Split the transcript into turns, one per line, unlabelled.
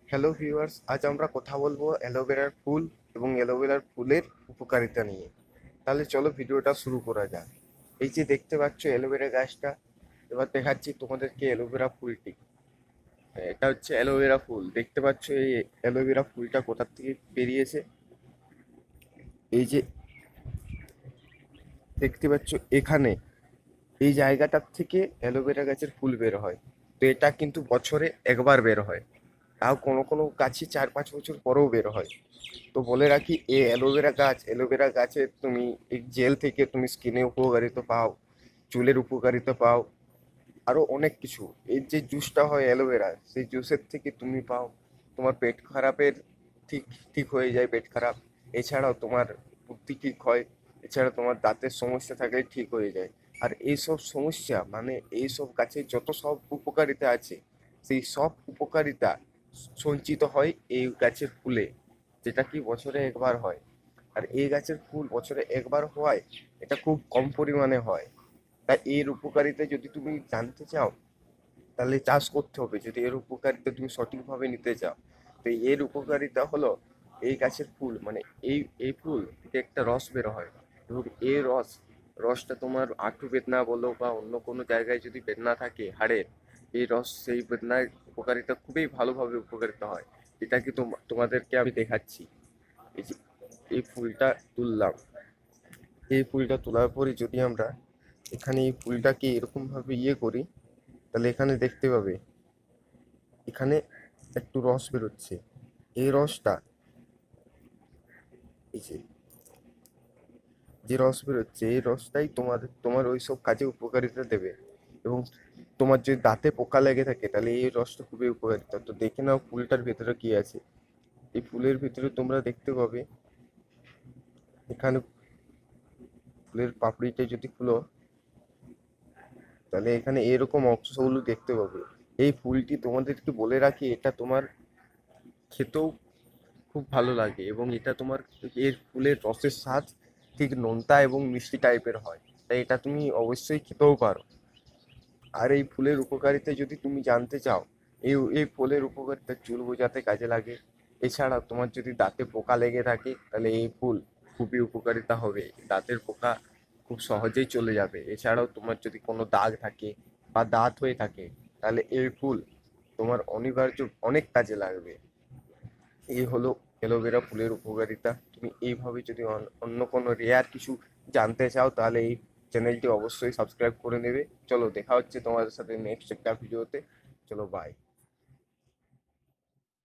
Hello viewers, আজ আমরা কথা বলবো অ্যালোভেরার ফুল এবং অ্যালোভেরার ফুলের উপকারিতা নিয়ে। তাহলে চলো ভিডিওটা শুরু করা যাক। এই যে দেখতে পাচ্ছ অ্যালোভেরা গাছটা, এবার দেখাচ্ছি তোমাদেরকে অ্যালোভেরা ফুলটি। এটা হচ্ছে অ্যালোভেরা ফুল, দেখতে পাচ্ছ এই অ্যালোভেরা ফুলটা কোথা থেকে বেরিয়েছে। এই যে দেখতে পাচ্ছ এখানে এই জায়গাটার থেকে অ্যালোভেরা গাছের ফুল বের হয়। তো এটা কিন্তু বছরে একবার বের হয়, তাও কোনো কোনো গাছে 4-5 বছর পরেও বের হয়। তো বলে রাখি, এই অ্যালোভেরা গাছে তুমি এই জেল থেকে তুমি স্কিনে উপকারিতা পাও, চুলের উপকারিতা পাও, আরো অনেক কিছু। এর যে জুসটা হয় অ্যালোভেরা, সেই জুসের থেকে তুমি পাও তোমার পেট খারাপের ঠিক ঠিক হয়ে যায় পেট খারাপ। এছাড়াও তোমার বুদ্ধি ঠিক হয়। এছাড়া তোমার দাঁতের সমস্যা থাকলে ঠিক হয়ে যায়। আর এইসব সমস্যা মানে এইসব গাছের যত সব উপকারিতা আছে, সেই সব উপকারিতা সঞ্চিত হয় এই গাছের ফুলে, যেটা কি বছরে একবার হয়। আর এই গাছের ফুল বছরে একবার হওয়ায় এটা খুব কম পরিমাণে হয়। তাই এর উপকারিতা যদি তুমি জানতে চাও, তাহলে চাষ করতে হবে। যদি এর উপকারিতা তুমি সঠিকভাবে নিতে চাও, তো এর উপকারিতা হলো এই গাছের ফুল মানে এই এই ফুল থেকে একটা রস বের হয়। এবং এই রসটা তোমার আঁটু বেদনা বলো বা অন্য কোনো জায়গায় যদি বেদনা থাকে হাড়ের, এই রস সেই বেদনার উপকারিতা খুবই ভালোভাবে উপকারিতা হয়। এটা কি তোমাদেরকে আমি দেখাচ্ছি। এই যে এই ফুলটা তুললাম, এই ফুলটা তোলার পরে যদি আমরা এখানে এই ফুলটাকে এরকম ভাবে করি, তাহলে এখানে দেখতে পাবে এখানে একটু রস বেরোচ্ছে। এই রসটা, এই যে যে রস বেরোচ্ছে, এই রসটাই তোমার ওই সব কাজে উপকারিতা দেবে। এবং তোমার যদি দাঁতে পোকা লেগে থাকে, তাহলে এই রসটা খুবই উপকারিতা। তো দেখে নাও ফুলটার ভেতরে কি আছে। এই ফুলের ভিতরে তোমরা দেখতে পাবে এখানে ফুলের পাপড়িটা যদি খুলো, তাহলে এখানে এরকম অংশগুলো দেখতে পাবে। এই ফুলটি তোমাদেরকে বলে রাখি, এটা তোমার খেতেও খুব ভালো লাগে এবং এটা তোমার এর ফুলের রসের স্বাদ ঠিক নোনতা এবং মিষ্টি টাইপের হয়। তাই এটা তুমি অবশ্যই খেতেও পারো। আর এই ফুলের উপকারিতা যদি তুমি জানতে চাও, এই এই ফুলের উপকারিতা চুল গজাতে কাজে লাগে। এছাড়া তোমার যদি দাঁতে পোকা লেগে থাকে, তাহলে এই ফুল খুবই উপকারিতা হবে, দাঁতের পোকা খুব সহজেই চলে যাবে। এছাড়াও তোমার যদি কোনো দাগ থাকে বা দাঁত হয়ে থাকে, তাহলে এই ফুল তোমার অনিবার্য অনেক কাজে লাগবে। এই হলো অ্যালোভেরা ফুলের উপকারিতা। তুমি এইভাবে যদি অন্য কোনো রেয়ার কিছু জানতে চাও, তাহলে এই চ্যানেলটি অবশ্যই সাবস্ক্রাইব করে নেবে। চলো দেখা হচ্ছে তোমাদের সাথে নেক্সট একটা ভিডিওতে। চলো বাই।